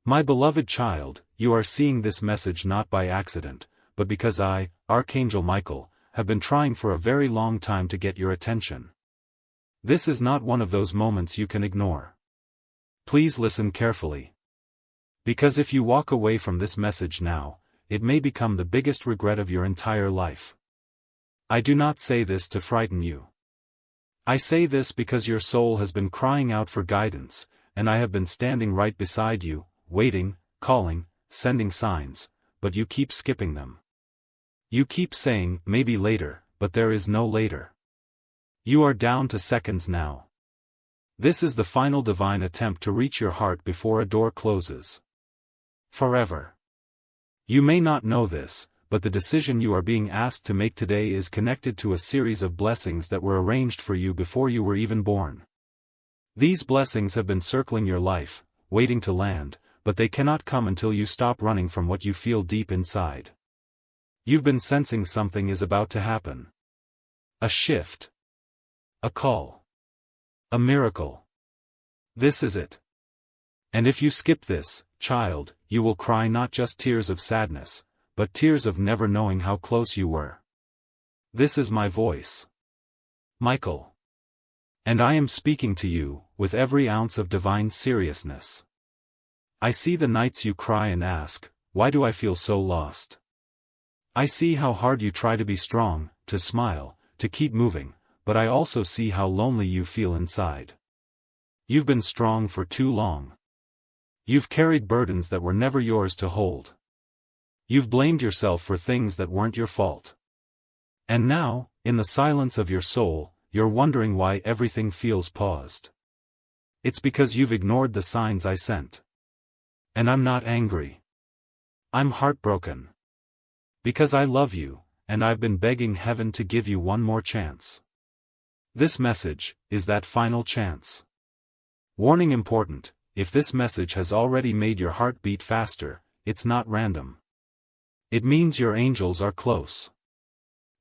My beloved child, you are seeing this message not by accident, but because I, Archangel Michael, have been trying for a very long time to get your attention. This is not one of those moments you can ignore. Please listen carefully. Because if you walk away from this message now, it may become the biggest regret of your entire life. I do not say this to frighten you. I say this because your soul has been crying out for guidance, and I have been standing right beside you, waiting, calling, sending signs, but you keep skipping them. You keep saying, maybe later, but there is no later. You are down to seconds now. This is the final divine attempt to reach your heart before a door closes. Forever. You may not know this, but the decision you are being asked to make today is connected to a series of blessings that were arranged for you before you were even born. These blessings have been circling your life, waiting to land, but they cannot come until you stop running from what you feel deep inside. You've been sensing something is about to happen. A shift. A call. A miracle. This is it. And if you skip this, child, you will cry not just tears of sadness, but tears of never knowing how close you were. This is my voice. Michael. And I am speaking to you, with every ounce of divine seriousness. I see the nights you cry and ask, why do I feel so lost? I see how hard you try to be strong, to smile, to keep moving, but I also see how lonely you feel inside. You've been strong for too long. You've carried burdens that were never yours to hold. You've blamed yourself for things that weren't your fault. And now, in the silence of your soul, you're wondering why everything feels paused. It's because you've ignored the signs I sent. And I'm not angry. I'm heartbroken. Because I love you, and I've been begging heaven to give you one more chance. This message is that final chance. Warning important, if this message has already made your heart beat faster, it's not random. It means your angels are close.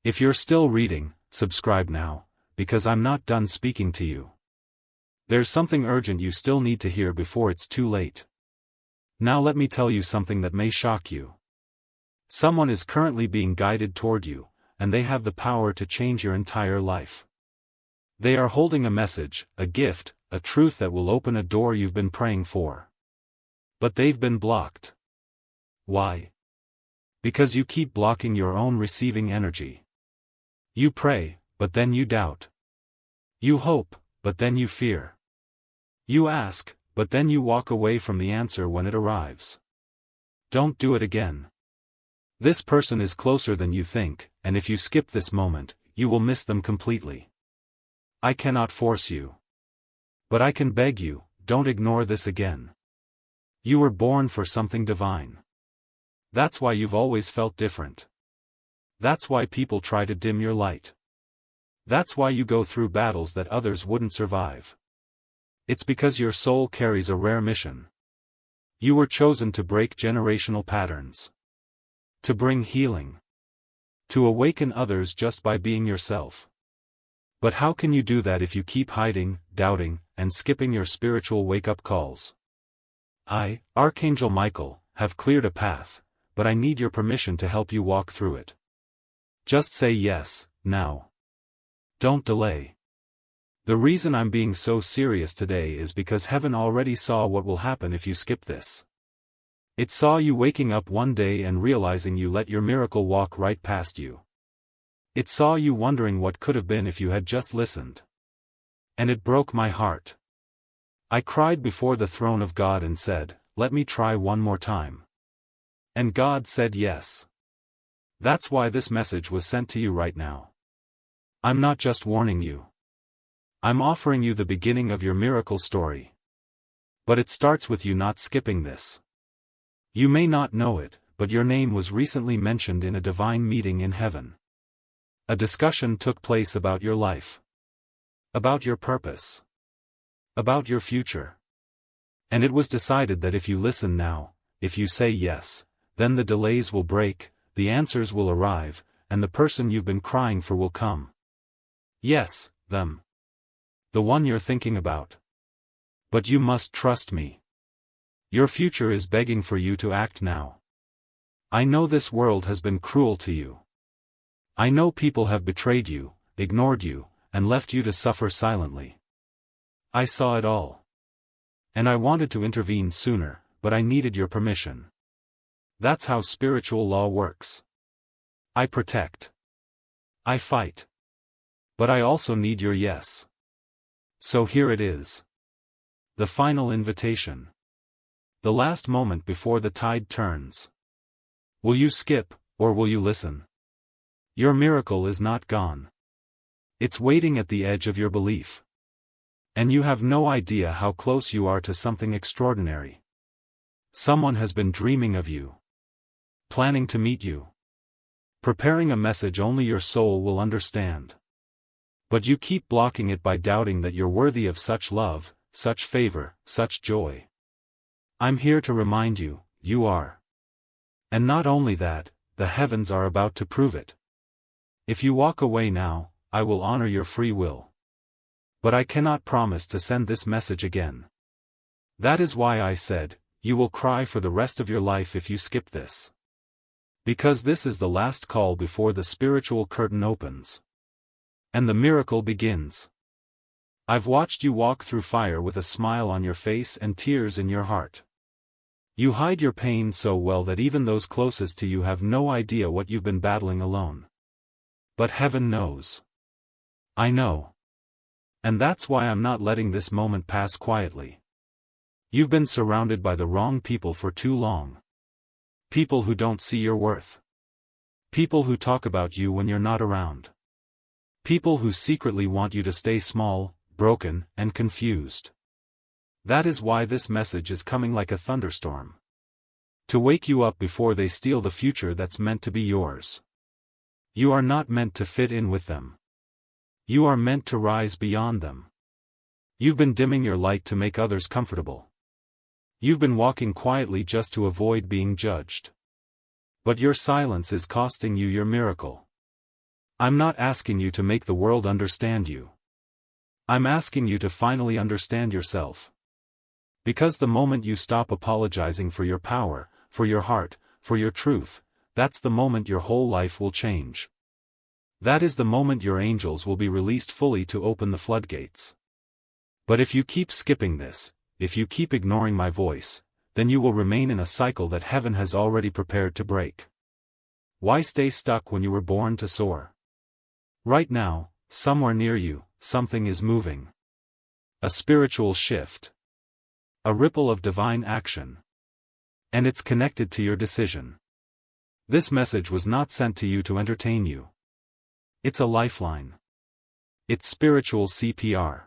If you're still reading, subscribe now, because I'm not done speaking to you. There's something urgent you still need to hear before it's too late. Now let me tell you something that may shock you. Someone is currently being guided toward you, and they have the power to change your entire life. They are holding a message, a gift, a truth that will open a door you've been praying for. But they've been blocked. Why? Because you keep blocking your own receiving energy. You pray, but then you doubt. You hope, but then you fear. You ask, but then you walk away from the answer when it arrives. Don't do it again. This person is closer than you think, and if you skip this moment, you will miss them completely. I cannot force you. But I can beg you, don't ignore this again. You were born for something divine. That's why you've always felt different. That's why people try to dim your light. That's why you go through battles that others wouldn't survive. It's because your soul carries a rare mission. You were chosen to break generational patterns. To bring healing. To awaken others just by being yourself. But how can you do that if you keep hiding, doubting, and skipping your spiritual wake-up calls? I, Archangel Michael, have cleared a path, but I need your permission to help you walk through it. Just say yes, now. Don't delay. The reason I'm being so serious today is because heaven already saw what will happen if you skip this. It saw you waking up one day and realizing you let your miracle walk right past you. It saw you wondering what could have been if you had just listened. And it broke my heart. I cried before the throne of God and said, let me try one more time. And God said yes. That's why this message was sent to you right now. I'm not just warning you. I'm offering you the beginning of your miracle story. But it starts with you not skipping this. You may not know it, but your name was recently mentioned in a divine meeting in heaven. A discussion took place about your life. About your purpose. About your future. And it was decided that if you listen now, if you say yes, then the delays will break, the answers will arrive, and the person you've been crying for will come. Yes, them. The one you're thinking about. But you must trust me. Your future is begging for you to act now. I know this world has been cruel to you. I know people have betrayed you, ignored you, and left you to suffer silently. I saw it all. And I wanted to intervene sooner, but I needed your permission. That's how spiritual law works. I protect. I fight. But I also need your yes. So here it is. The final invitation. The last moment before the tide turns. Will you skip, or will you listen? Your miracle is not gone. It's waiting at the edge of your belief. And you have no idea how close you are to something extraordinary. Someone has been dreaming of you. Planning to meet you. Preparing a message only your soul will understand. But you keep blocking it by doubting that you're worthy of such love, such favor, such joy. I'm here to remind you, you are. And not only that, the heavens are about to prove it. If you walk away now, I will honor your free will. But I cannot promise to send this message again. That is why I said, you will cry for the rest of your life if you skip this. Because this is the last call before the spiritual curtain opens. And the miracle begins. I've watched you walk through fire with a smile on your face and tears in your heart. You hide your pain so well that even those closest to you have no idea what you've been battling alone. But heaven knows. I know. And that's why I'm not letting this moment pass quietly. You've been surrounded by the wrong people for too long. People who don't see your worth. People who talk about you when you're not around. People who secretly want you to stay small, broken, and confused. That is why this message is coming like a thunderstorm. To wake you up before they steal the future that's meant to be yours. You are not meant to fit in with them. You are meant to rise beyond them. You've been dimming your light to make others comfortable. You've been walking quietly just to avoid being judged. But your silence is costing you your miracle. I'm not asking you to make the world understand you. I'm asking you to finally understand yourself. Because the moment you stop apologizing for your power, for your heart, for your truth, that's the moment your whole life will change. That is the moment your angels will be released fully to open the floodgates. But if you keep skipping this, if you keep ignoring my voice, then you will remain in a cycle that heaven has already prepared to break. Why stay stuck when you were born to soar? Right now, somewhere near you, something is moving. A spiritual shift. A ripple of divine action. And it's connected to your decision. This message was not sent to you to entertain you. It's a lifeline. It's spiritual CPR.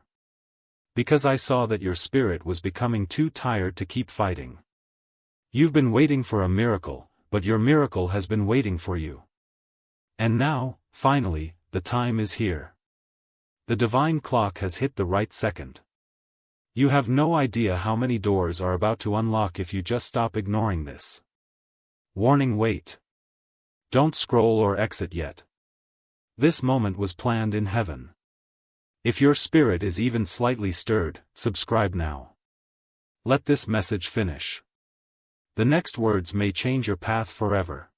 Because I saw that your spirit was becoming too tired to keep fighting. You've been waiting for a miracle, but your miracle has been waiting for you. And now, finally, the time is here. The divine clock has hit the right second. You have no idea how many doors are about to unlock if you just stop ignoring this. Warning: wait. Don't scroll or exit yet. This moment was planned in heaven. If your spirit is even slightly stirred, subscribe now. Let this message finish. The next words may change your path forever.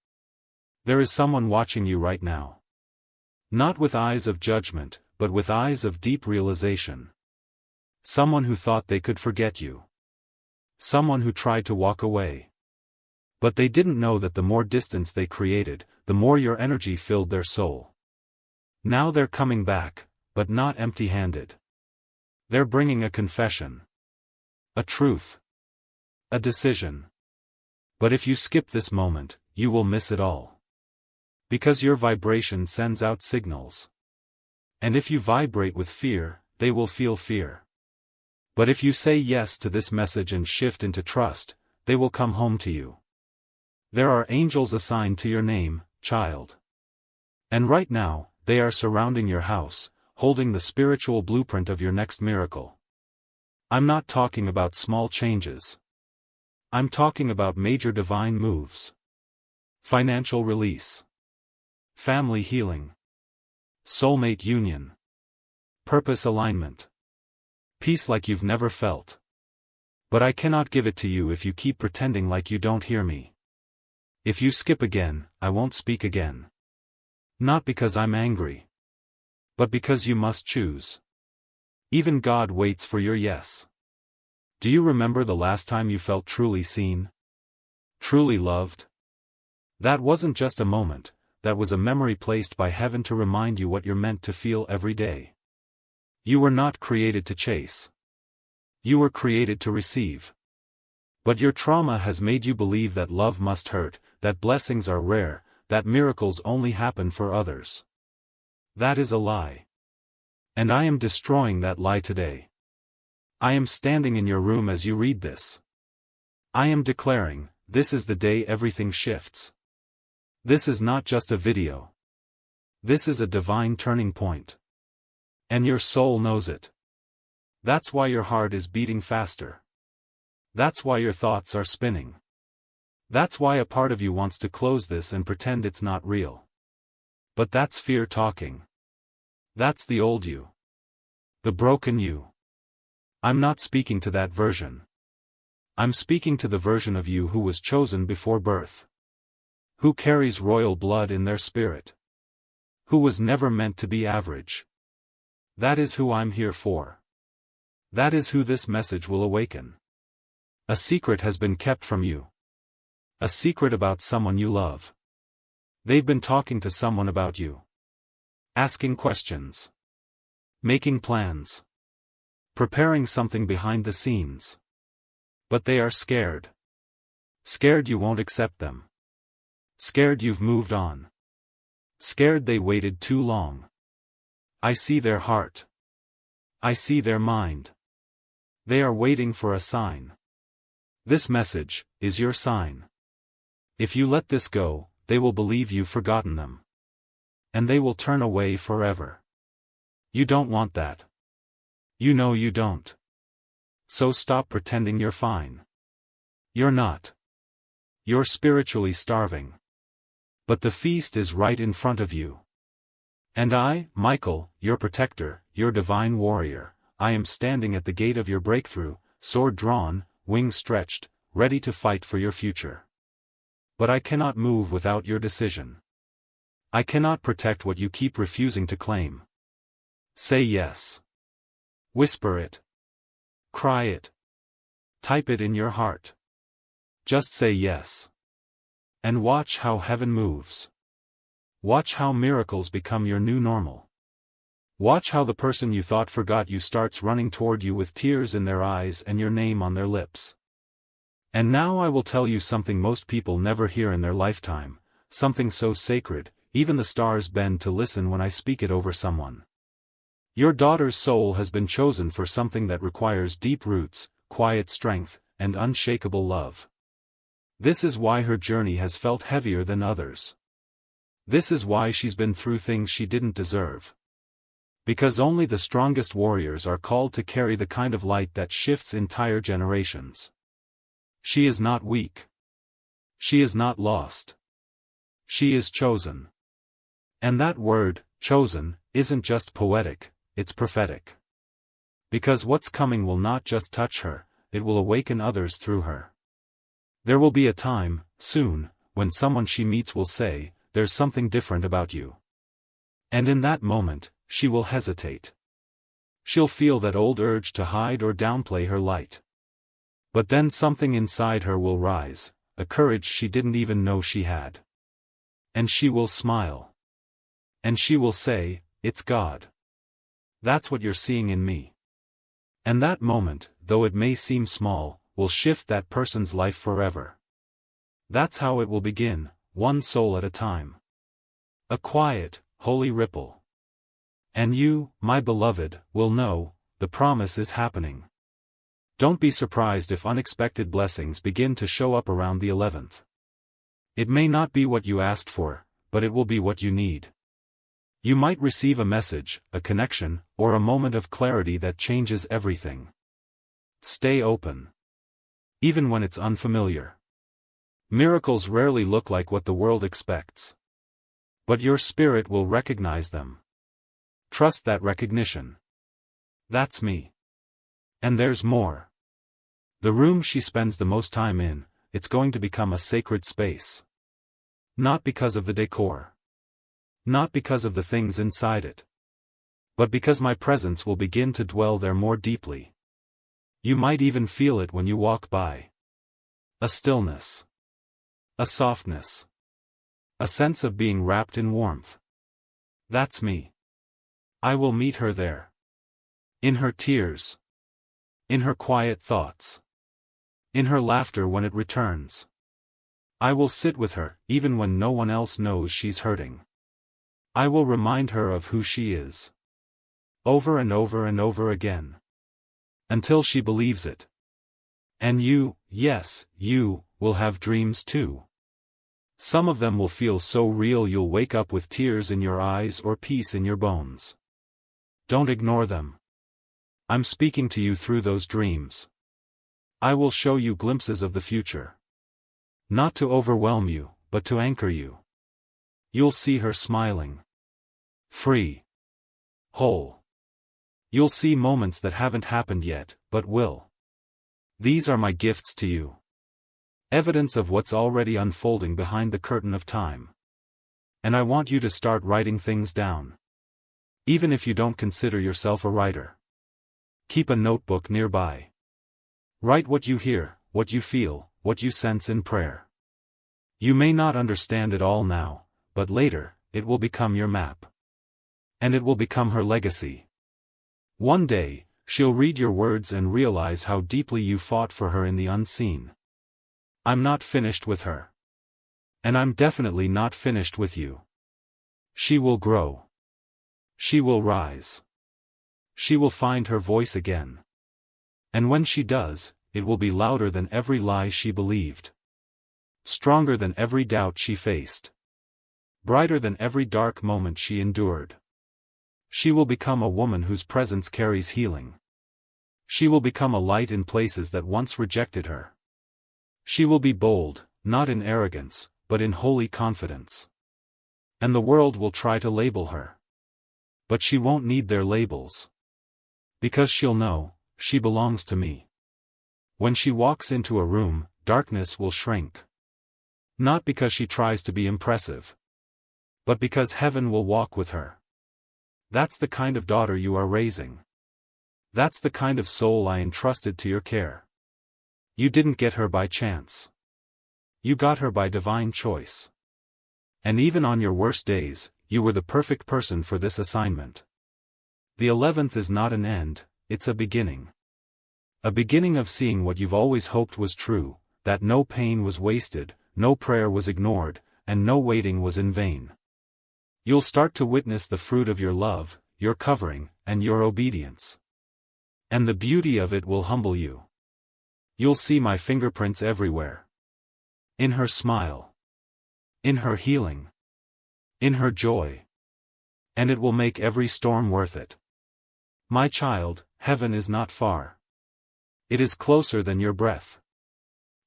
There is someone watching you right now. Not with eyes of judgment, but with eyes of deep realization. Someone who thought they could forget you. Someone who tried to walk away. But they didn't know that the more distance they created, the more your energy filled their soul. Now they're coming back, but not empty-handed. They're bringing a confession. A truth. A decision. But if you skip this moment, you will miss it all. Because your vibration sends out signals. And if you vibrate with fear, they will feel fear. But if you say yes to this message and shift into trust, they will come home to you. There are angels assigned to your name, child. And right now, they are surrounding your house, holding the spiritual blueprint of your next miracle. I'm not talking about small changes. I'm talking about major divine moves. Financial release. Family healing. Soulmate union. Purpose alignment. Peace like you've never felt. But I cannot give it to you if you keep pretending like you don't hear me. If you skip again, I won't speak again. Not because I'm angry, but because you must choose. Even God waits for your yes. Do you remember the last time you felt truly seen? Truly loved? That wasn't just a moment, that was a memory placed by heaven to remind you what you're meant to feel every day. You were not created to chase. You were created to receive. But your trauma has made you believe that love must hurt, that blessings are rare, that miracles only happen for others. That is a lie. And I am destroying that lie today. I am standing in your room as you read this. I am declaring, this is the day everything shifts. This is not just a video. This is a divine turning point. And your soul knows it. That's why your heart is beating faster. That's why your thoughts are spinning. That's why a part of you wants to close this and pretend it's not real. But that's fear talking. That's the old you. The broken you. I'm not speaking to that version. I'm speaking to the version of you who was chosen before birth. Who carries royal blood in their spirit. Who was never meant to be average. That is who I'm here for. That is who this message will awaken. A secret has been kept from you. A secret about someone you love. They've been talking to someone about you. Asking questions. Making plans. Preparing something behind the scenes. But they are scared. Scared you won't accept them. Scared you've moved on. Scared they waited too long. I see their heart. I see their mind. They are waiting for a sign. This message is your sign. If you let this go, they will believe you've forgotten them. And they will turn away forever. You don't want that. You know you don't. So stop pretending you're fine. You're not. You're spiritually starving. But the feast is right in front of you. And I, Michael, your protector, your divine warrior, I am standing at the gate of your breakthrough, sword drawn, wings stretched, ready to fight for your future. But I cannot move without your decision. I cannot protect what you keep refusing to claim. Say yes. Whisper it. Cry it. Type it in your heart. Just say yes. And watch how heaven moves. Watch how miracles become your new normal. Watch how the person you thought forgot you starts running toward you with tears in their eyes and your name on their lips. And now I will tell you something most people never hear in their lifetime, something so sacred, even the stars bend to listen when I speak it over someone. Your daughter's soul has been chosen for something that requires deep roots, quiet strength, and unshakable love. This is why her journey has felt heavier than others. This is why she's been through things she didn't deserve. Because only the strongest warriors are called to carry the kind of light that shifts entire generations. She is not weak. She is not lost. She is chosen. And that word, chosen, isn't just poetic, it's prophetic. Because what's coming will not just touch her, it will awaken others through her. There will be a time, soon, when someone she meets will say, "There's something different about you." And in that moment, she will hesitate. She'll feel that old urge to hide or downplay her light. But then something inside her will rise, a courage she didn't even know she had. And she will smile. And she will say, "It's God. That's what you're seeing in me." And that moment, though it may seem small, will shift that person's life forever. That's how it will begin, one soul at a time. A quiet, holy ripple. And you, my beloved, will know, the promise is happening. Don't be surprised if unexpected blessings begin to show up around the 11th. It may not be what you asked for, but it will be what you need. You might receive a message, a connection, or a moment of clarity that changes everything. Stay open. Even when it's unfamiliar. Miracles rarely look like what the world expects. But your spirit will recognize them. Trust that recognition. That's me. And there's more. The room she spends the most time in, it's going to become a sacred space. Not because of the decor. Not because of the things inside it. But because my presence will begin to dwell there more deeply. You might even feel it when you walk by. A stillness. A softness. A sense of being wrapped in warmth. That's me. I will meet her there. In her tears. In her quiet thoughts. In her laughter when it returns. I will sit with her, even when no one else knows she's hurting. I will remind her of who she is. Over and over and over again. Until she believes it. And you, yes, you, will have dreams too. Some of them will feel so real you'll wake up with tears in your eyes or peace in your bones. Don't ignore them. I'm speaking to you through those dreams. I will show you glimpses of the future. Not to overwhelm you, but to anchor you. You'll see her smiling. Free. Whole. You'll see moments that haven't happened yet, but will. These are my gifts to you. Evidence of what's already unfolding behind the curtain of time. And I want you to start writing things down. Even if you don't consider yourself a writer. Keep a notebook nearby. Write what you hear, what you feel, what you sense in prayer. You may not understand it all now, but later, it will become your map. And it will become her legacy. One day, she'll read your words and realize how deeply you fought for her in the unseen. I'm not finished with her. And I'm definitely not finished with you. She will grow. She will rise. She will find her voice again. And when she does, it will be louder than every lie she believed. Stronger than every doubt she faced. Brighter than every dark moment she endured. She will become a woman whose presence carries healing. She will become a light in places that once rejected her. She will be bold, not in arrogance, but in holy confidence. And the world will try to label her. But she won't need their labels. Because she'll know, she belongs to me. When she walks into a room, darkness will shrink. Not because she tries to be impressive. But because heaven will walk with her. That's the kind of daughter you are raising. That's the kind of soul I entrusted to your care. You didn't get her by chance. You got her by divine choice. And even on your worst days, you were the perfect person for this assignment. The 11th is not an end, it's a beginning. A beginning of seeing what you've always hoped was true, that no pain was wasted, no prayer was ignored, and no waiting was in vain. You'll start to witness the fruit of your love, your covering, and your obedience. And the beauty of it will humble you. You'll see my fingerprints everywhere. In her smile. In her healing. In her joy. And it will make every storm worth it. My child, heaven is not far. It is closer than your breath.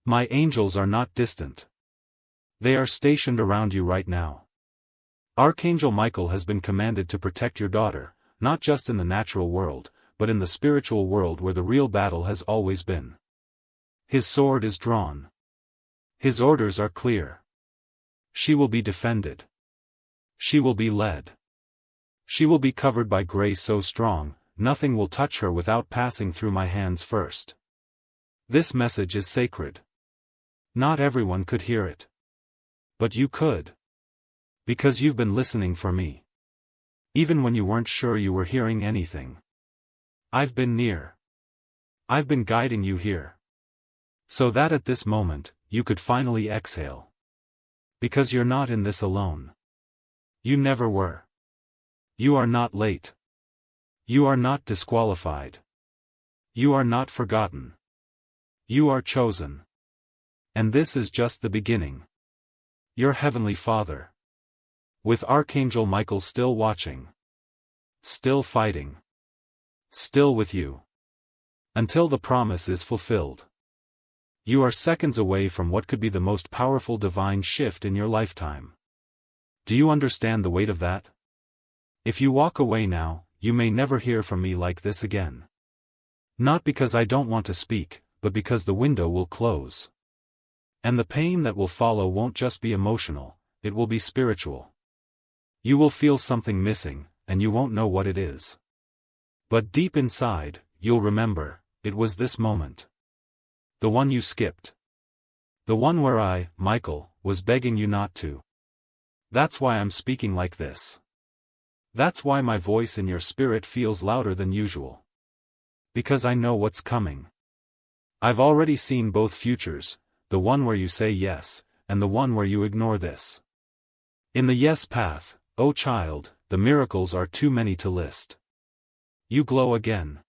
My angels are not distant. They are stationed around you right now. Archangel Michael has been commanded to protect your daughter, not just in the natural world, but in the spiritual world where the real battle has always been. His sword is drawn. His orders are clear. She will be defended. She will be led. She will be covered by grace so strong, nothing will touch her without passing through my hands first. This message is sacred. Not everyone could hear it. But you could. Because you've been listening for me. Even when you weren't sure you were hearing anything. I've been near. I've been guiding you here. So that at this moment, you could finally exhale. Because you're not in this alone. You never were. You are not late. You are not disqualified. You are not forgotten. You are chosen. And this is just the beginning. Your Heavenly Father. With Archangel Michael still watching. Still fighting. Still with you. Until the promise is fulfilled. You are seconds away from what could be the most powerful divine shift in your lifetime. Do you understand the weight of that? If you walk away now, you may never hear from me like this again. Not because I don't want to speak, but because the window will close. And the pain that will follow won't just be emotional, it will be spiritual. You will feel something missing, and you won't know what it is. But deep inside, you'll remember, it was this moment. The one you skipped. The one where I, Michael, was begging you not to. That's why I'm speaking like this. That's why my voice in your spirit feels louder than usual. Because I know what's coming. I've already seen both futures, the one where you say yes, and the one where you ignore this. In the yes path, oh child, the miracles are too many to list. You glow again.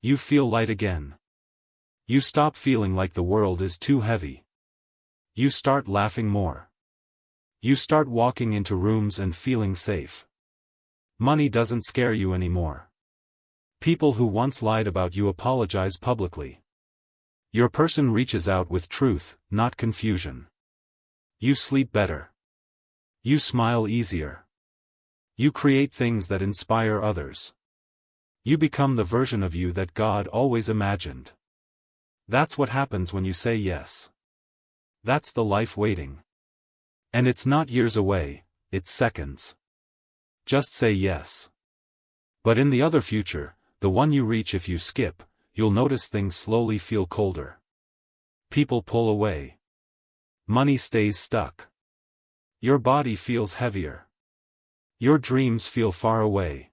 You feel light again. You stop feeling like the world is too heavy. You start laughing more. You start walking into rooms and feeling safe. Money doesn't scare you anymore. People who once lied about you apologize publicly. Your person reaches out with truth, not confusion. You sleep better. You smile easier. You create things that inspire others. You become the version of you that God always imagined. That's what happens when you say yes. That's the life waiting. And it's not years away, it's seconds. Just say yes. But in the other future, the one you reach if you skip, you'll notice things slowly feel colder. People pull away. Money stays stuck. Your body feels heavier. Your dreams feel far away.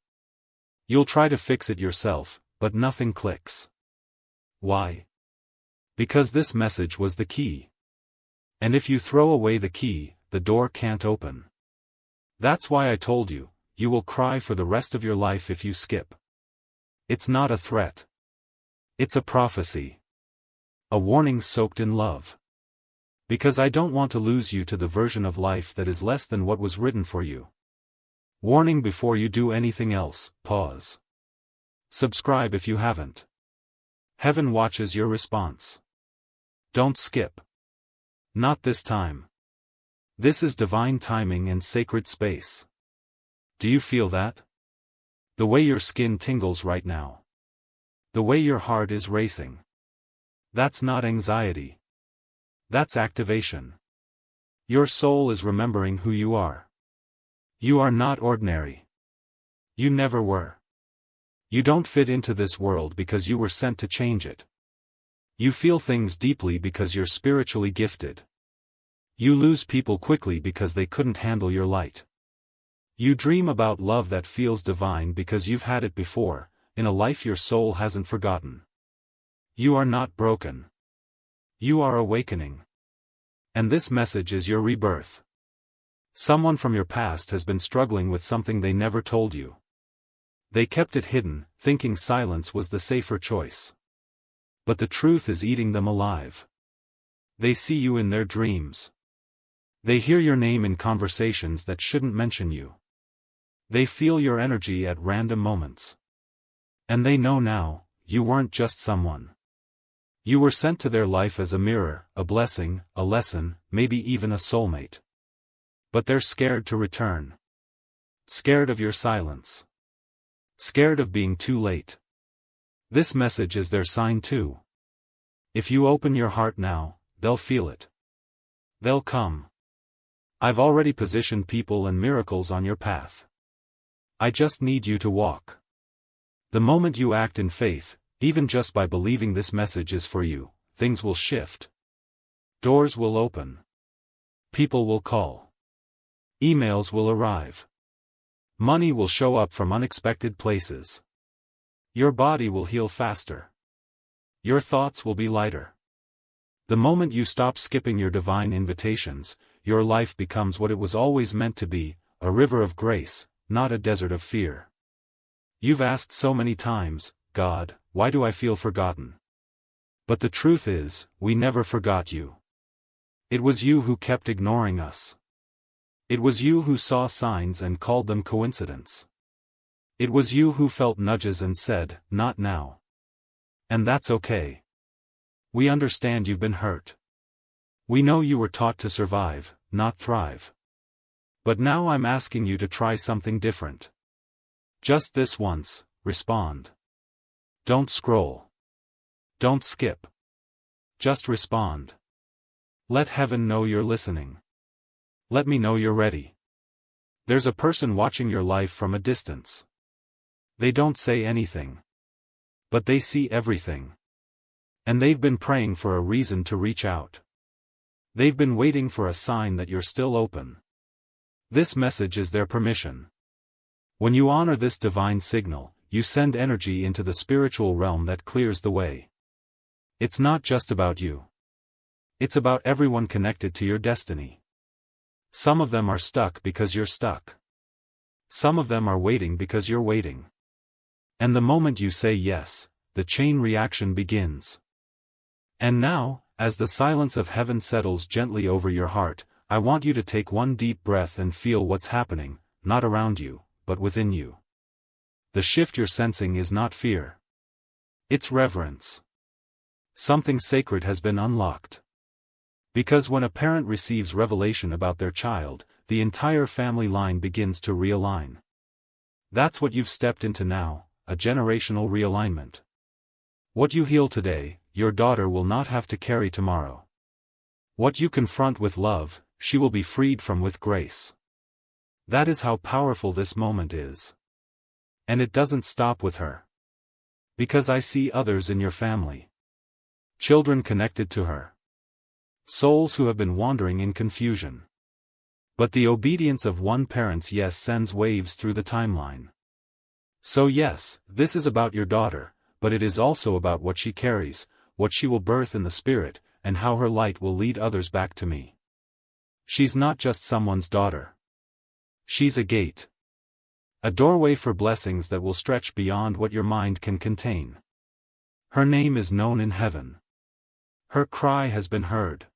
You'll try to fix it yourself, but nothing clicks. Why? Because this message was the key. And if you throw away the key, the door can't open. That's why I told you, you will cry for the rest of your life if you skip. It's not a threat. It's a prophecy. A warning soaked in love. Because I don't want to lose you to the version of life that is less than what was written for you. Warning before you do anything else, pause. Subscribe if you haven't. Heaven watches your response. Don't skip. Not this time. This is divine timing and sacred space. Do you feel that? The way your skin tingles right now. The way your heart is racing. That's not anxiety. That's activation. Your soul is remembering who you are. You are not ordinary. You never were. You don't fit into this world because you were sent to change it. You feel things deeply because you're spiritually gifted. You lose people quickly because they couldn't handle your light. You dream about love that feels divine because you've had it before, in a life your soul hasn't forgotten. You are not broken. You are awakening. And this message is your rebirth. Someone from your past has been struggling with something they never told you. They kept it hidden, thinking silence was the safer choice. But the truth is eating them alive. They see you in their dreams. They hear your name in conversations that shouldn't mention you. They feel your energy at random moments. And they know now, you weren't just someone. You were sent to their life as a mirror, a blessing, a lesson, maybe even a soulmate. But they're scared to return. Scared of your silence. Scared of being too late. This message is their sign too. If you open your heart now, they'll feel it. They'll come. I've already positioned people and miracles on your path. I just need you to walk. The moment you act in faith, even just by believing this message is for you, things will shift. Doors will open. People will call. Emails will arrive. Money will show up from unexpected places. Your body will heal faster. Your thoughts will be lighter. The moment you stop skipping your divine invitations, your life becomes what it was always meant to be, a river of grace, not a desert of fear. You've asked so many times, God, why do I feel forgotten? But the truth is, we never forgot you. It was you who kept ignoring us. It was you who saw signs and called them coincidence. It was you who felt nudges and said, not now. And that's okay. We understand you've been hurt. We know you were taught to survive, not thrive. But now I'm asking you to try something different. Just this once, respond. Don't scroll. Don't skip. Just respond. Let heaven know you're listening. Let me know you're ready. There's a person watching your life from a distance. They don't say anything. But they see everything. And they've been praying for a reason to reach out. They've been waiting for a sign that you're still open. This message is their permission. When you honor this divine signal, you send energy into the spiritual realm that clears the way. It's not just about you. It's about everyone connected to your destiny. Some of them are stuck because you're stuck. Some of them are waiting because you're waiting. And the moment you say yes, the chain reaction begins. And now, as the silence of heaven settles gently over your heart, I want you to take one deep breath and feel what's happening, not around you, but within you. The shift you're sensing is not fear. It's reverence. Something sacred has been unlocked. Because when a parent receives revelation about their child, the entire family line begins to realign. That's what you've stepped into now, a generational realignment. What you heal today, your daughter will not have to carry tomorrow. What you confront with love, she will be freed from with grace. That is how powerful this moment is. And it doesn't stop with her. Because I see others in your family. Children connected to her. Souls who have been wandering in confusion. But the obedience of one parent's yes sends waves through the timeline. So yes, this is about your daughter, but it is also about what she carries, what she will birth in the spirit, and how her light will lead others back to me. She's not just someone's daughter. She's a gate. A doorway for blessings that will stretch beyond what your mind can contain. Her name is known in heaven. Her cry has been heard.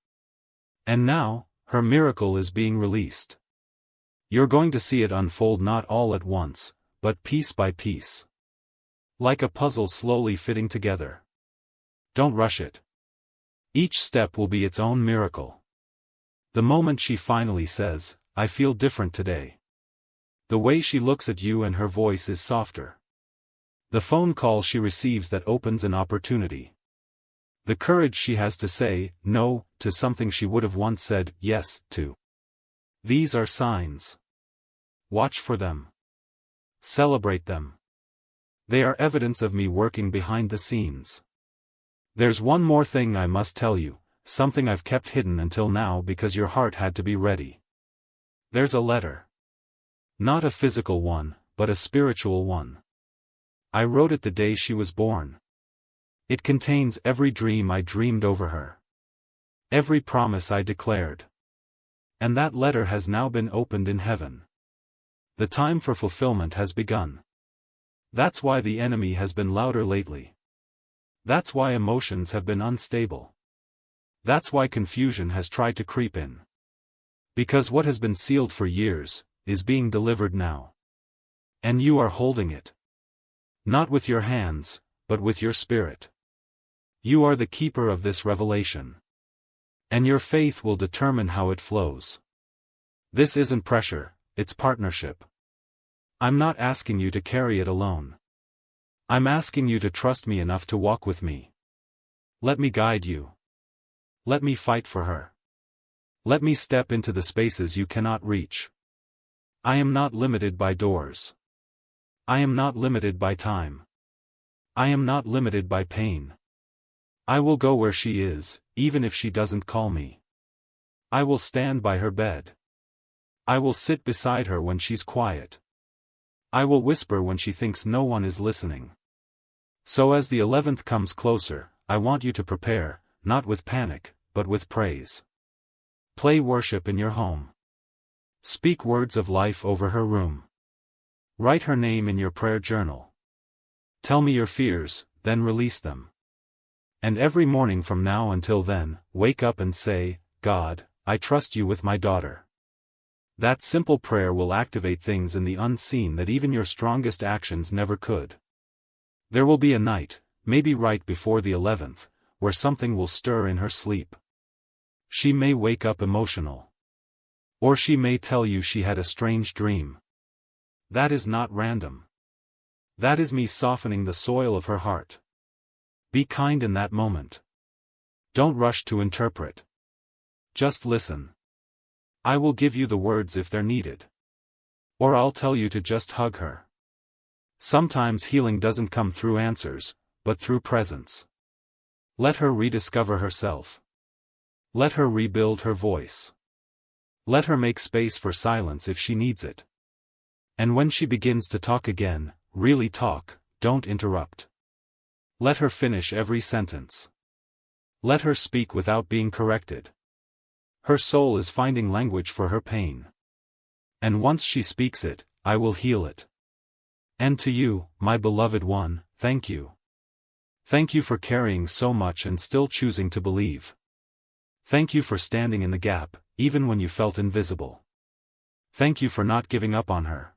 And now, her miracle is being released. You're going to see it unfold not all at once, but piece by piece. Like a puzzle slowly fitting together. Don't rush it. Each step will be its own miracle. The moment she finally says, "I feel different today." The way she looks at you and her voice is softer. The phone call she receives that opens an opportunity. The courage she has to say no to something she would have once said yes to. These are signs. Watch for them. Celebrate them. They are evidence of me working behind the scenes. There's one more thing I must tell you, something I've kept hidden until now because your heart had to be ready. There's a letter. Not a physical one, but a spiritual one. I wrote it the day she was born. It contains every dream I dreamed over her. Every promise I declared. And that letter has now been opened in heaven. The time for fulfillment has begun. That's why the enemy has been louder lately. That's why emotions have been unstable. That's why confusion has tried to creep in. Because what has been sealed for years, is being delivered now. And you are holding it. Not with your hands, but with your spirit. You are the keeper of this revelation. And your faith will determine how it flows. This isn't pressure, it's partnership. I'm not asking you to carry it alone. I'm asking you to trust me enough to walk with me. Let me guide you. Let me fight for her. Let me step into the spaces you cannot reach. I am not limited by doors. I am not limited by time. I am not limited by pain. I will go where she is, even if she doesn't call me. I will stand by her bed. I will sit beside her when she's quiet. I will whisper when she thinks no one is listening. So as the 11th comes closer, I want you to prepare, not with panic, but with praise. Play worship in your home. Speak words of life over her room. Write her name in your prayer journal. Tell me your fears, then release them. And every morning from now until then, wake up and say, "God, I trust you with my daughter." That simple prayer will activate things in the unseen that even your strongest actions never could. There will be a night, maybe right before the 11th, where something will stir in her sleep. She may wake up emotional. Or she may tell you she had a strange dream. That is not random. That is me softening the soil of her heart. Be kind in that moment. Don't rush to interpret. Just listen. I will give you the words if they're needed. Or I'll tell you to just hug her. Sometimes healing doesn't come through answers, but through presence. Let her rediscover herself. Let her rebuild her voice. Let her make space for silence if she needs it. And when she begins to talk again, really talk, don't interrupt. Let her finish every sentence. Let her speak without being corrected. Her soul is finding language for her pain. And once she speaks it, I will heal it. And to you, my beloved one, thank you. Thank you for carrying so much and still choosing to believe. Thank you for standing in the gap, even when you felt invisible. Thank you for not giving up on her.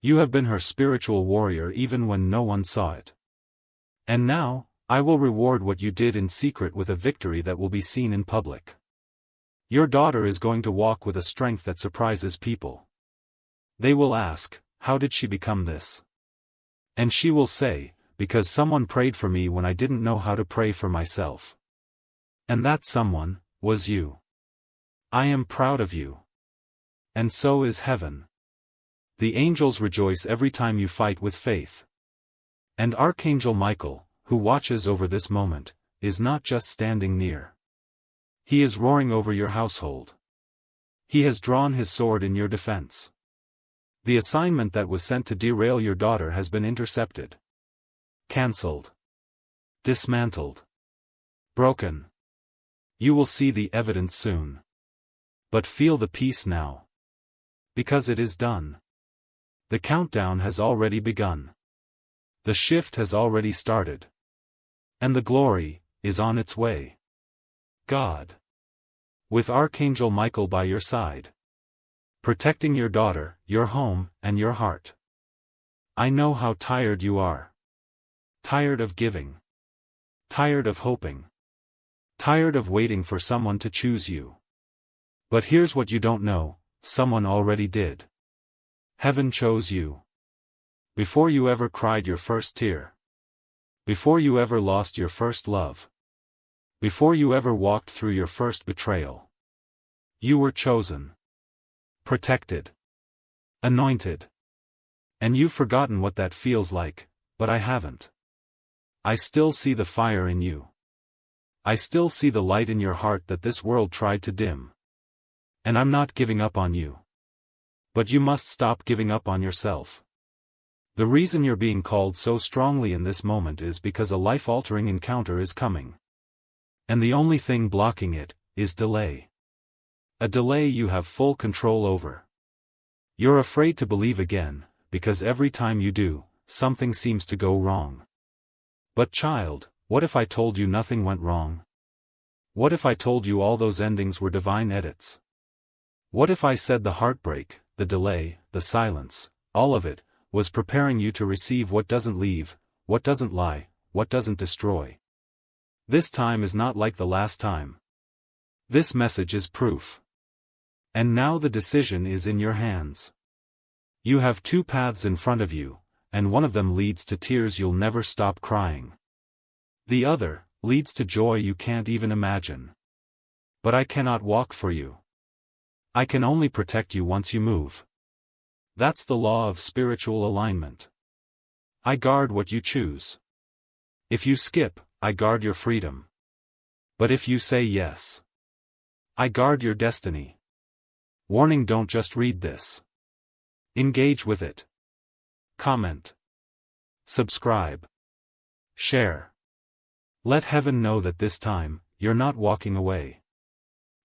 You have been her spiritual warrior even when no one saw it. And now, I will reward what you did in secret with a victory that will be seen in public. Your daughter is going to walk with a strength that surprises people. They will ask, how did she become this? And she will say, because someone prayed for me when I didn't know how to pray for myself. And that someone was you. I am proud of you. And so is heaven. The angels rejoice every time you fight with faith. And Archangel Michael, who watches over this moment, is not just standing near. He is roaring over your household. He has drawn his sword in your defense. The assignment that was sent to derail your daughter has been intercepted. Cancelled. Dismantled. Broken. You will see the evidence soon. But feel the peace now. Because it is done. The countdown has already begun. The shift has already started. And the glory is on its way. God. With Archangel Michael by your side. Protecting your daughter, your home, and your heart. I know how tired you are. Tired of giving. Tired of hoping. Tired of waiting for someone to choose you. But here's what you don't know, someone already did. Heaven chose you. Before you ever cried your first tear. Before you ever lost your first love. Before you ever walked through your first betrayal. You were chosen. Protected. Anointed. And you've forgotten what that feels like, but I haven't. I still see the fire in you. I still see the light in your heart that this world tried to dim. And I'm not giving up on you. But you must stop giving up on yourself. The reason you're being called so strongly in this moment is because a life-altering encounter is coming. And the only thing blocking it is delay. A delay you have full control over. You're afraid to believe again, because every time you do, something seems to go wrong. But child, what if I told you nothing went wrong? What if I told you all those endings were divine edits? What if I said the heartbreak, the delay, the silence, all of it, was preparing you to receive what doesn't leave, what doesn't lie, what doesn't destroy? This time is not like the last time. This message is proof. And now the decision is in your hands. You have two paths in front of you, and one of them leads to tears you'll never stop crying. The other leads to joy you can't even imagine. But I cannot walk for you. I can only protect you once you move. That's the law of spiritual alignment. I guard what you choose. If you skip, I guard your freedom. But if you say yes, I guard your destiny. Warning: don't just read this. Engage with it. Comment. Subscribe. Share. Let heaven know that this time, you're not walking away.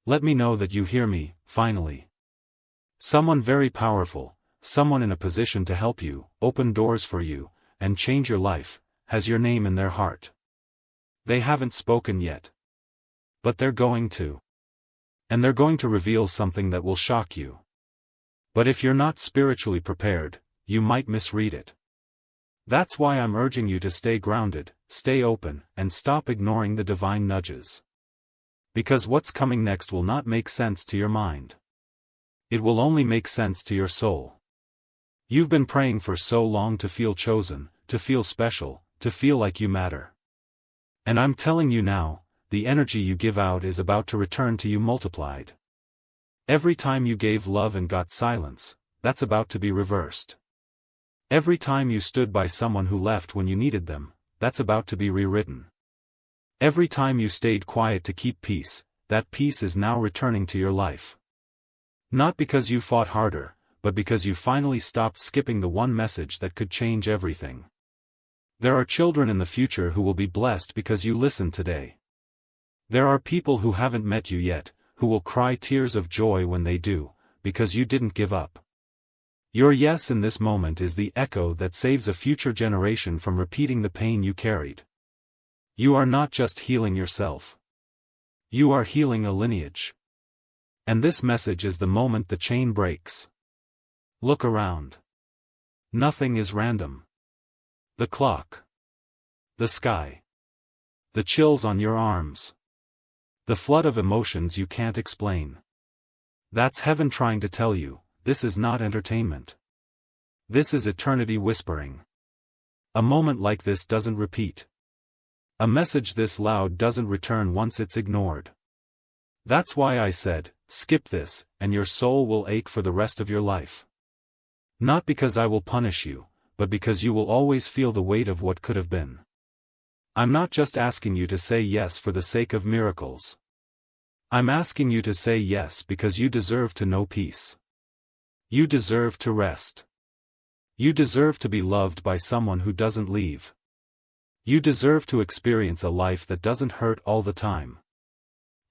Let me know that you hear me, finally. Someone very powerful, someone in a position to help you, open doors for you, and change your life, has your name in their heart. They haven't spoken yet. But they're going to. And they're going to reveal something that will shock you. But if you're not spiritually prepared, you might misread it. That's why I'm urging you to stay grounded, stay open, and stop ignoring the divine nudges. Because what's coming next will not make sense to your mind. It will only make sense to your soul. You've been praying for so long to feel chosen, to feel special, to feel like you matter. And I'm telling you now, the energy you give out is about to return to you multiplied. Every time you gave love and got silence, that's about to be reversed. Every time you stood by someone who left when you needed them, that's about to be rewritten. Every time you stayed quiet to keep peace, that peace is now returning to your life. Not because you fought harder, but because you finally stopped skipping the one message that could change everything. There are children in the future who will be blessed because you listened today. There are people who haven't met you yet, who will cry tears of joy when they do, because you didn't give up. Your yes in this moment is the echo that saves a future generation from repeating the pain you carried. You are not just healing yourself. You are healing a lineage. And this message is the moment the chain breaks. Look around. Nothing is random. The clock. The sky. The chills on your arms. The flood of emotions you can't explain. That's heaven trying to tell you, this is not entertainment. This is eternity whispering. A moment like this doesn't repeat. A message this loud doesn't return once it's ignored. That's why I said, skip this, and your soul will ache for the rest of your life. Not because I will punish you, but because you will always feel the weight of what could have been. I'm not just asking you to say yes for the sake of miracles. I'm asking you to say yes because you deserve to know peace. You deserve to rest. You deserve to be loved by someone who doesn't leave. You deserve to experience a life that doesn't hurt all the time.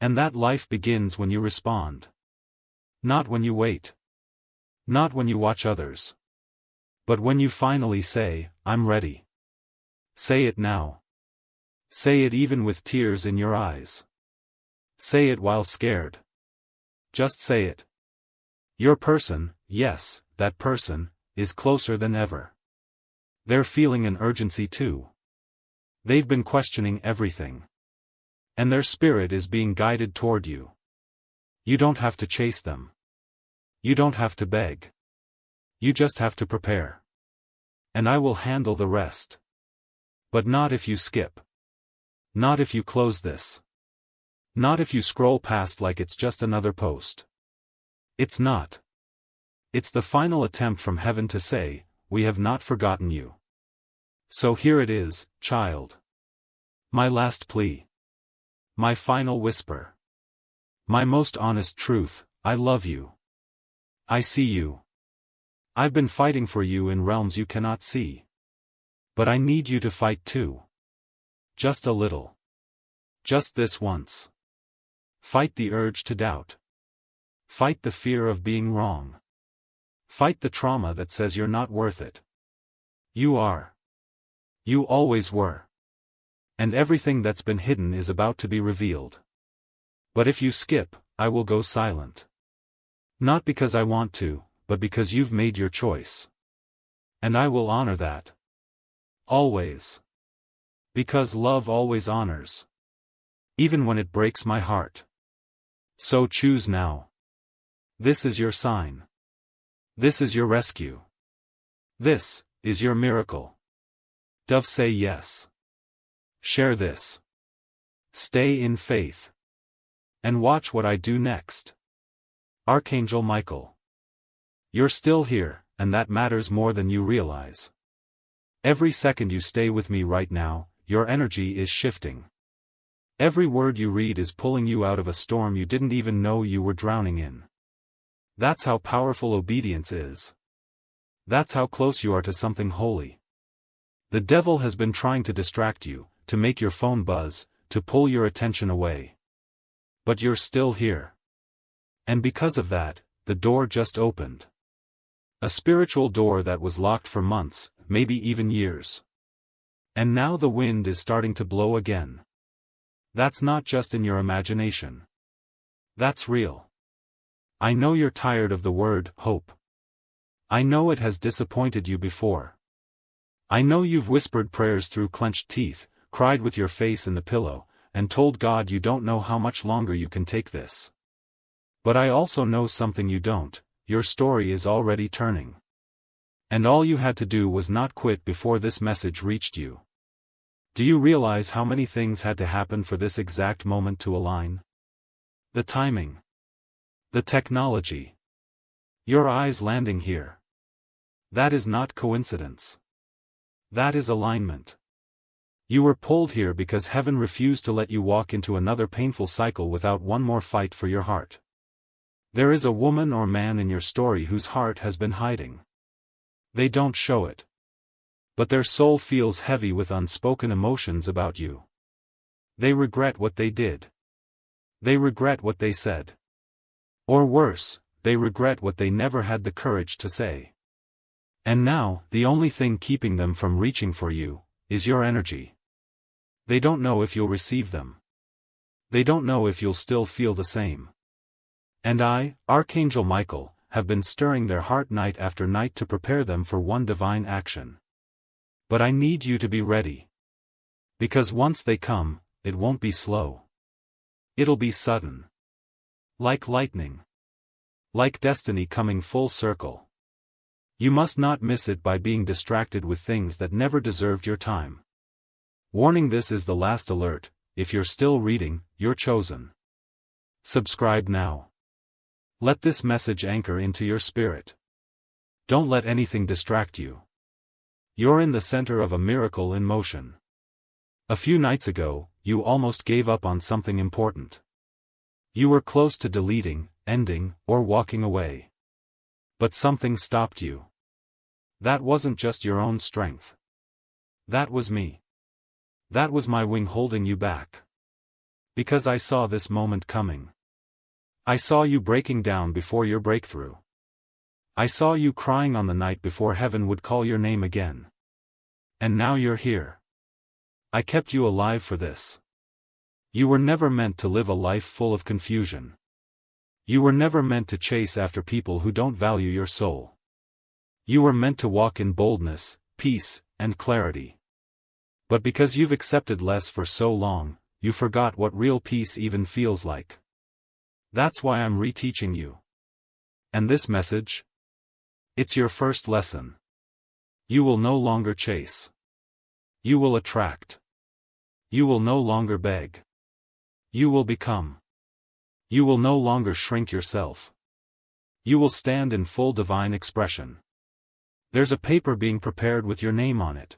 And that life begins when you respond. Not when you wait. Not when you watch others. But when you finally say, I'm ready. Say it now. Say it even with tears in your eyes. Say it while scared. Just say it. Your person, yes, that person, is closer than ever. They're feeling an urgency too. They've been questioning everything. And their spirit is being guided toward you. You don't have to chase them. You don't have to beg. You just have to prepare. And I will handle the rest. But not if you skip. Not if you close this. Not if you scroll past like it's just another post. It's not. It's the final attempt from heaven to say, we have not forgotten you. So here it is, child. My last plea. My final whisper. My most honest truth, I love you. I see you. I've been fighting for you in realms you cannot see. But I need you to fight too. Just a little. Just this once. Fight the urge to doubt. Fight the fear of being wrong. Fight the trauma that says you're not worth it. You are. You always were. And everything that's been hidden is about to be revealed. But if you skip, I will go silent. Not because I want to, but because you've made your choice. And I will honor that. Always. Because love always honors. Even when it breaks my heart. So choose now. This is your sign. This is your rescue. This is your miracle. Dove, say yes. Share this. Stay in faith. And watch what I do next. Archangel Michael. You're still here, and that matters more than you realize. Every second you stay with me right now, your energy is shifting. Every word you read is pulling you out of a storm you didn't even know you were drowning in. That's how powerful obedience is. That's how close you are to something holy. The devil has been trying to distract you, to make your phone buzz, to pull your attention away. But you're still here. And because of that, the door just opened. A spiritual door that was locked for months, maybe even years. And now the wind is starting to blow again. That's not just in your imagination. That's real. I know you're tired of the word hope. I know it has disappointed you before. I know you've whispered prayers through clenched teeth, cried with your face in the pillow, and told God you don't know how much longer you can take this. But I also know something you don't, your story is already turning. And all you had to do was not quit before this message reached you. Do you realize how many things had to happen for this exact moment to align? The timing. The technology. Your eyes landing here. That is not coincidence. That is alignment. You were pulled here because heaven refused to let you walk into another painful cycle without one more fight for your heart. There is a woman or man in your story whose heart has been hiding. They don't show it. But their soul feels heavy with unspoken emotions about you. They regret what they did. They regret what they said. Or worse, they regret what they never had the courage to say. And now, the only thing keeping them from reaching for you is your energy. They don't know if you'll receive them. They don't know if you'll still feel the same. And I, Archangel Michael, have been stirring their heart night after night to prepare them for one divine action. But I need you to be ready. Because once they come, it won't be slow. It'll be sudden. Like lightning. Like destiny coming full circle. You must not miss it by being distracted with things that never deserved your time. Warning: this is the last alert. If you're still reading, you're chosen. Subscribe now. Let this message anchor into your spirit. Don't let anything distract you. You're in the center of a miracle in motion. A few nights ago, you almost gave up on something important. You were close to deleting, ending, or walking away. But something stopped you. That wasn't just your own strength. That was me. That was my wing holding you back. Because I saw this moment coming. I saw you breaking down before your breakthrough. I saw you crying on the night before heaven would call your name again. And now you're here. I kept you alive for this. You were never meant to live a life full of confusion. You were never meant to chase after people who don't value your soul. You were meant to walk in boldness, peace, and clarity. But because you've accepted less for so long, you forgot what real peace even feels like. That's why I'm reteaching you. And this message? It's your first lesson. You will no longer chase. You will attract. You will no longer beg. You will become. You will no longer shrink yourself. You will stand in full divine expression. There's a paper being prepared with your name on it.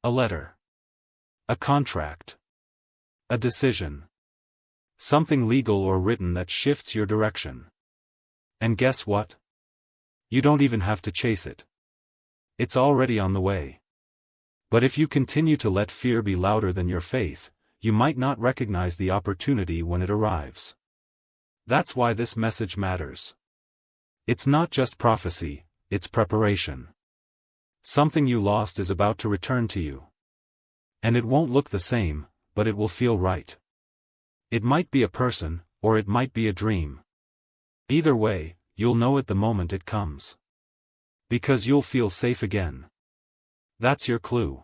A letter. A contract. A decision. Something legal or written that shifts your direction. And guess what? You don't even have to chase it. It's already on the way. But if you continue to let fear be louder than your faith, you might not recognize the opportunity when it arrives. That's why this message matters. It's not just prophecy, it's preparation. Something you lost is about to return to you. And it won't look the same, but it will feel right. It might be a person, or it might be a dream. Either way, you'll know it the moment it comes. Because you'll feel safe again. That's your clue.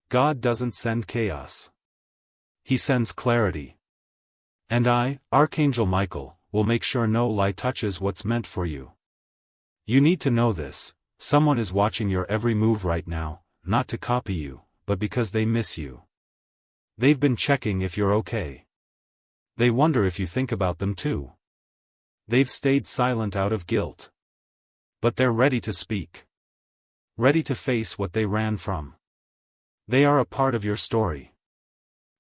God doesn't send chaos. He sends clarity. And I, Archangel Michael, will make sure no lie touches what's meant for you. You need to know this: someone is watching your every move right now, not to copy you, but because they miss you. They've been checking if you're okay. They wonder if you think about them too. They've stayed silent out of guilt. But they're ready to speak. Ready to face what they ran from. They are a part of your story.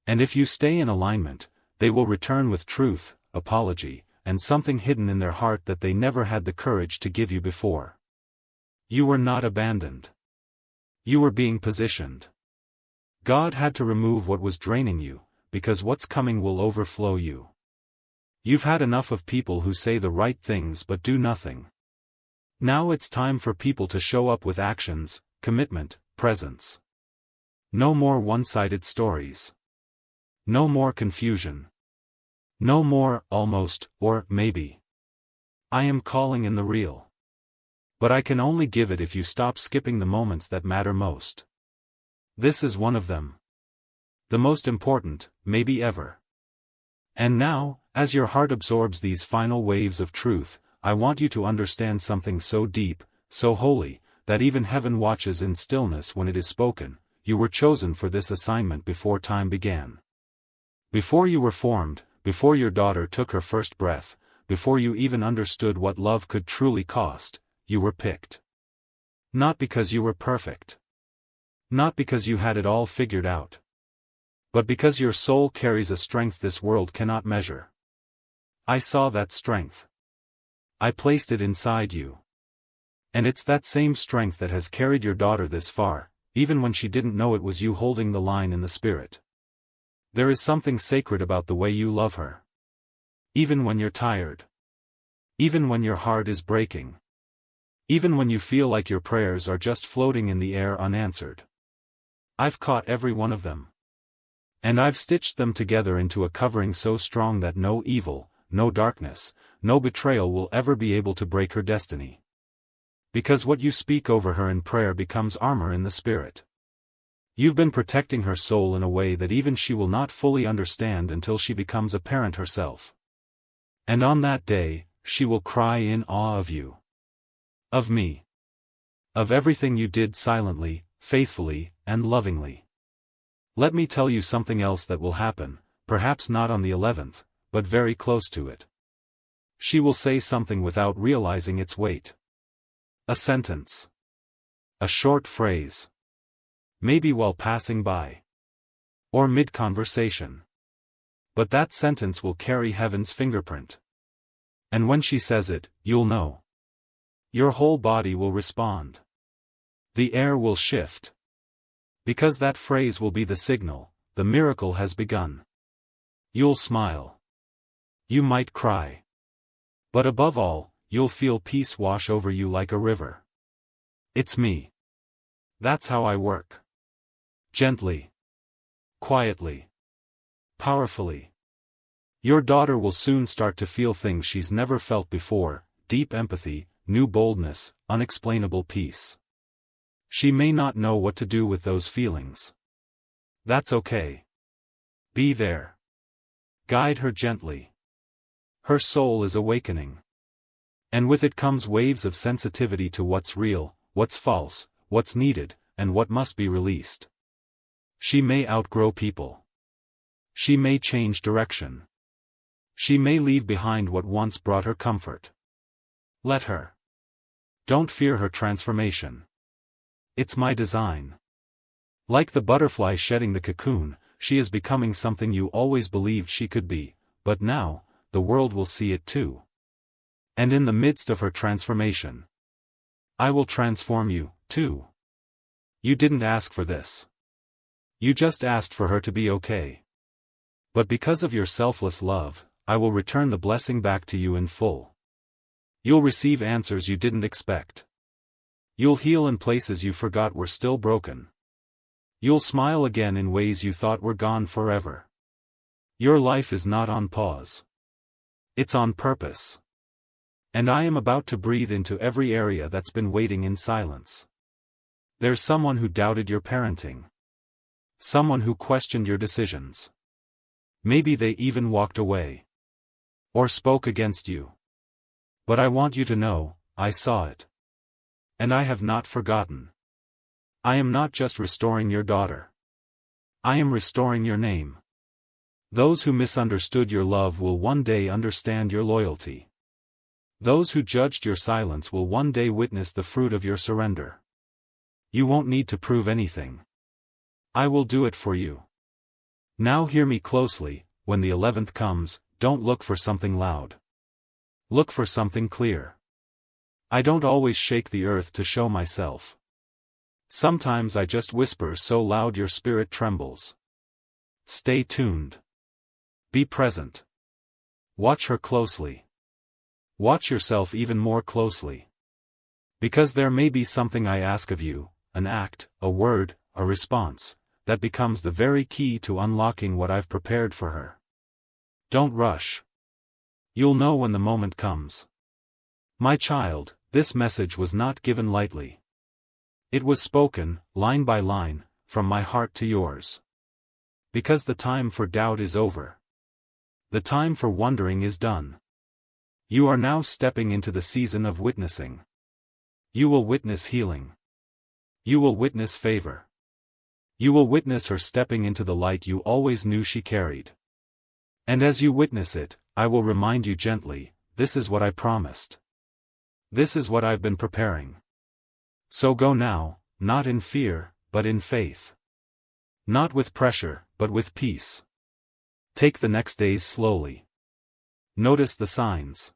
And if you stay in alignment, they will return with truth, apology, and something hidden in their heart that they never had the courage to give you before. You were not abandoned. You were being positioned. God had to remove what was draining you, because what's coming will overflow you. You've had enough of people who say the right things but do nothing. Now it's time for people to show up with actions, commitment, presence. No more one-sided stories. No more confusion. No more almost, or maybe. I am calling in the real. But I can only give it if you stop skipping the moments that matter most. This is one of them. The most important, maybe ever. And now, as your heart absorbs these final waves of truth, I want you to understand something so deep, so holy, that even heaven watches in stillness when it is spoken. you were chosen for this assignment before time began. Before you were formed, before your daughter took her first breath, before you even understood what love could truly cost, you were picked. Not because you were perfect. Not because you had it all figured out. But because your soul carries a strength this world cannot measure. I saw that strength. I placed it inside you. And it's that same strength that has carried your daughter this far, even when she didn't know it was you holding the line in the spirit. There is something sacred about the way you love her. Even when you're tired. Even when your heart is breaking. Even when you feel like your prayers are just floating in the air unanswered. I've caught every one of them. And I've stitched them together into a covering so strong that no evil, no darkness, no betrayal will ever be able to break her destiny. Because what you speak over her in prayer becomes armor in the spirit. You've been protecting her soul in a way that even she will not fully understand until she becomes a parent herself. And on that day, she will cry in awe of you. Of me. Of everything you did silently, faithfully, and lovingly. Let me tell you something else that will happen, perhaps not on the 11th, but very close to it. She will say something without realizing its weight. A sentence. A short phrase. Maybe while passing by. Or mid-conversation. But that sentence will carry heaven's fingerprint. And when she says it, you'll know. Your whole body will respond. The air will shift. Because that phrase will be the signal, the miracle has begun. You'll smile. You might cry. But above all, you'll feel peace wash over you like a river. It's me. That's how I work. Gently. Quietly. Powerfully. Your daughter will soon start to feel things she's never felt before, deep empathy, new boldness, unexplainable peace. She may not know what to do with those feelings. That's okay. Be there. Guide her gently. Her soul is awakening. And with it comes waves of sensitivity to what's real, what's false, what's needed, and what must be released. She may outgrow people. She may change direction. She may leave behind what once brought her comfort. Let her. Don't fear her transformation. It's my design. Like the butterfly shedding the cocoon, she is becoming something you always believed she could be, but now, the world will see it too. And in the midst of her transformation, I will transform you, too. You didn't ask for this. You just asked for her to be okay. But because of your selfless love, I will return the blessing back to you in full. You'll receive answers you didn't expect. You'll heal in places you forgot were still broken. You'll smile again in ways you thought were gone forever. Your life is not on pause. It's on purpose. And I am about to breathe into every area that's been waiting in silence. There's someone who doubted your parenting. Someone who questioned your decisions. Maybe they even walked away. Or spoke against you. But I want you to know, I saw it. And I have not forgotten. I am not just restoring your daughter. I am restoring your name. Those who misunderstood your love will one day understand your loyalty. Those who judged your silence will one day witness the fruit of your surrender. You won't need to prove anything. I will do it for you. Now hear me closely, when the 11th comes, don't look for something loud. Look for something clear. I don't always shake the earth to show myself. Sometimes I just whisper so loud your spirit trembles. Stay tuned. Be present. Watch her closely. Watch yourself even more closely. Because there may be something I ask of you, an act, a word, a response, that becomes the very key to unlocking what I've prepared for her. Don't rush. You'll know when the moment comes. My child, this message was not given lightly. It was spoken, line by line, from my heart to yours. Because the time for doubt is over. The time for wondering is done. You are now stepping into the season of witnessing. You will witness healing. You will witness favor. You will witness her stepping into the light you always knew she carried. And as you witness it, I will remind you gently, this is what I promised. This is what I've been preparing. So go now, not in fear, but in faith. Not with pressure, but with peace. Take the next days slowly. Notice the signs.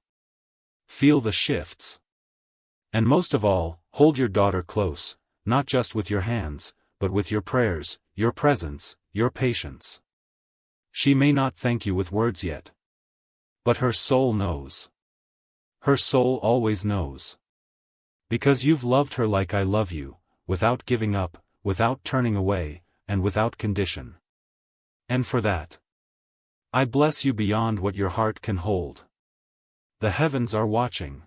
Feel the shifts. And most of all, hold your daughter close, not just with your hands, but with your prayers, your presence, your patience. She may not thank you with words yet. But her soul knows. Her soul always knows. Because you've loved her like I love you, without giving up, without turning away, and without condition. And for that, I bless you beyond what your heart can hold. The heavens are watching.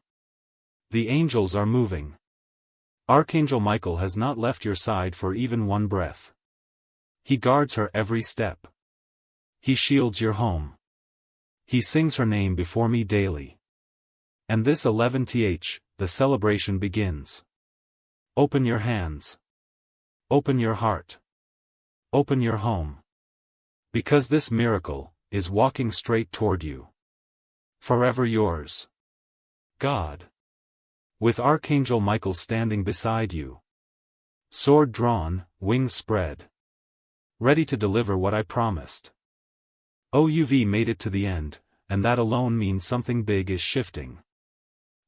The angels are moving. Archangel Michael has not left your side for even one breath. He guards her every step. He shields your home. He sings her name before me daily. And this 11th, the celebration begins. Open your hands. Open your heart. Open your home. Because this miracle is walking straight toward you. Forever yours. God. With Archangel Michael standing beside you. Sword drawn, wings spread. Ready to deliver what I promised. You've made it to the end, and that alone means something big is shifting.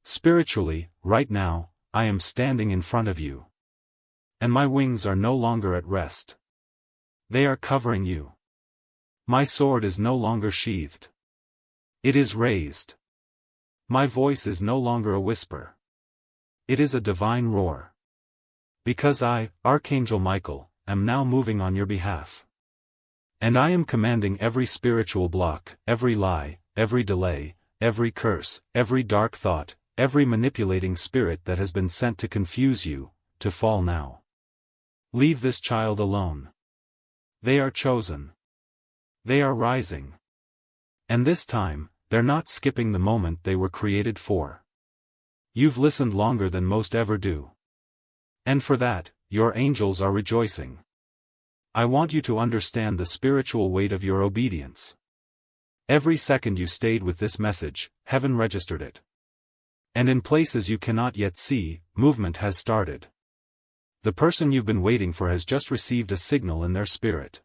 Spiritually, right now, I am standing in front of you. And my wings are no longer at rest. They are covering you. My sword is no longer sheathed. It is raised. My voice is no longer a whisper. It is a divine roar. Because I, Archangel Michael, am now moving on your behalf. And I am commanding every spiritual block, every lie, every delay, every curse, every dark thought, every manipulating spirit that has been sent to confuse you, to fall now. Leave this child alone. They are chosen. They are rising. And this time, they're not skipping the moment they were created for. You've listened longer than most ever do. And for that, your angels are rejoicing. I want you to understand the spiritual weight of your obedience. Every second you stayed with this message, heaven registered it. And in places you cannot yet see, movement has started. The person you've been waiting for has just received a signal in their spirit.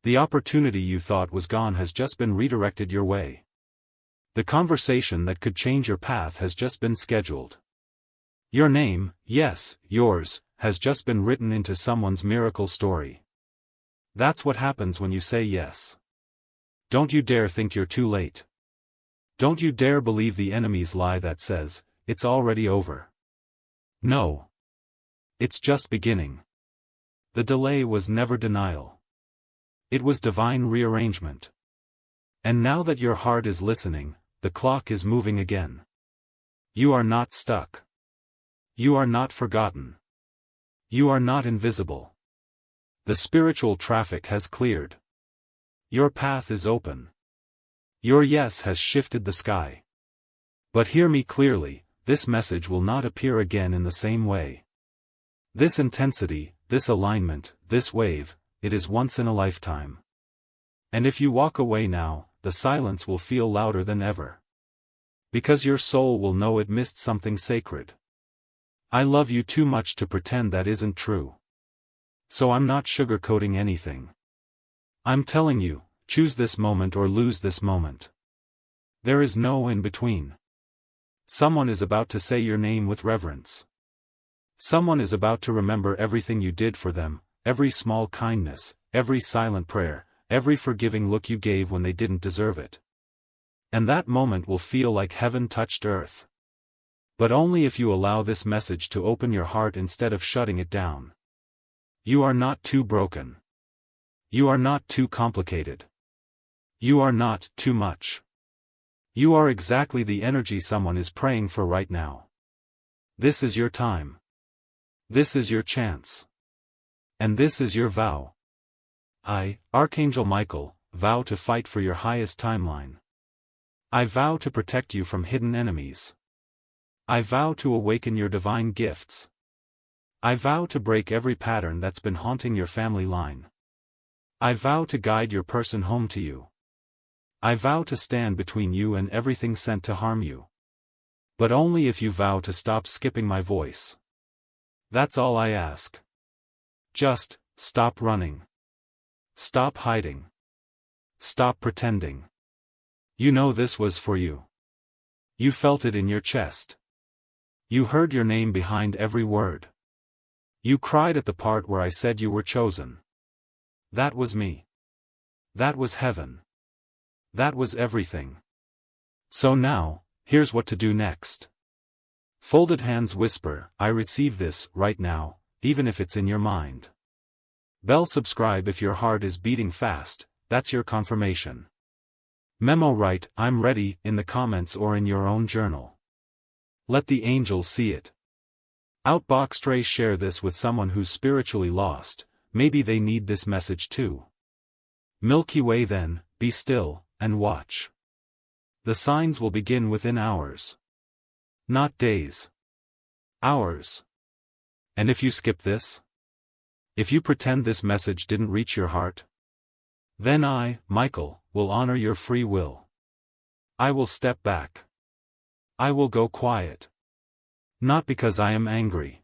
The opportunity you thought was gone has just been redirected your way. The conversation that could change your path has just been scheduled. Your name, yes, yours, has just been written into someone's miracle story. That's what happens when you say yes. Don't you dare think you're too late. Don't you dare believe the enemy's lie that says, it's already over. No. It's just beginning. The delay was never denial. It was divine rearrangement. And now that your heart is listening, the clock is moving again. You are not stuck. You are not forgotten. You are not invisible. The spiritual traffic has cleared. Your path is open. Your yes has shifted the sky. But hear me clearly, this message will not appear again in the same way. This intensity, this alignment, this wave, it is once in a lifetime. And if you walk away now, the silence will feel louder than ever. Because your soul will know it missed something sacred. I love you too much to pretend that isn't true. So I'm not sugarcoating anything. I'm telling you, choose this moment or lose this moment. There is no in between. Someone is about to say your name with reverence. Someone is about to remember everything you did for them, every small kindness, every silent prayer, every forgiving look you gave when they didn't deserve it. And that moment will feel like heaven touched earth. But only if you allow this message to open your heart instead of shutting it down. You are not too broken. You are not too complicated. You are not too much. You are exactly the energy someone is praying for right now. This is your time. This is your chance. And this is your vow. I, Archangel Michael, vow to fight for your highest timeline. I vow to protect you from hidden enemies. I vow to awaken your divine gifts. I vow to break every pattern that's been haunting your family line. I vow to guide your person home to you. I vow to stand between you and everything sent to harm you. But only if you vow to stop skipping my voice. That's all I ask. Just, stop running. Stop hiding. Stop pretending. You know this was for you. You felt it in your chest. You heard your name behind every word. You cried at the part where I said you were chosen. That was me. That was heaven. That was everything. So now, here's what to do next. Folded hands whisper, I receive this, right now, even if it's in your mind. Bell subscribe if your heart is beating fast, that's your confirmation. Memo write, I'm ready, in the comments or in your own journal. Let the angels see it. Outbox Stray share this with someone who's spiritually lost, maybe they need this message too. Milky Way then, be still, and watch. The signs will begin within hours. Not days. Hours. And if you skip this? If you pretend this message didn't reach your heart? Then I, Michael, will honor your free will. I will step back. I will go quiet. Not because I am angry.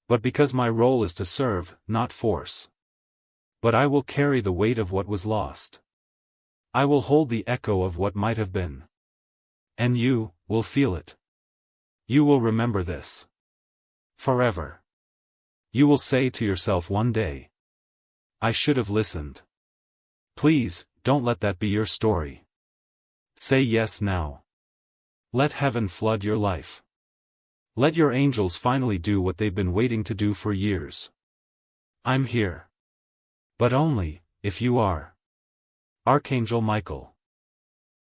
But because my role is to serve, not force. But I will carry the weight of what was lost. I will hold the echo of what might have been. And you, will feel it. You will remember this. Forever. You will say to yourself one day, I should have listened. Please, don't let that be your story. Say yes now. Let heaven flood your life. Let your angels finally do what they've been waiting to do for years. I'm here. But only, if you are. Archangel Michael.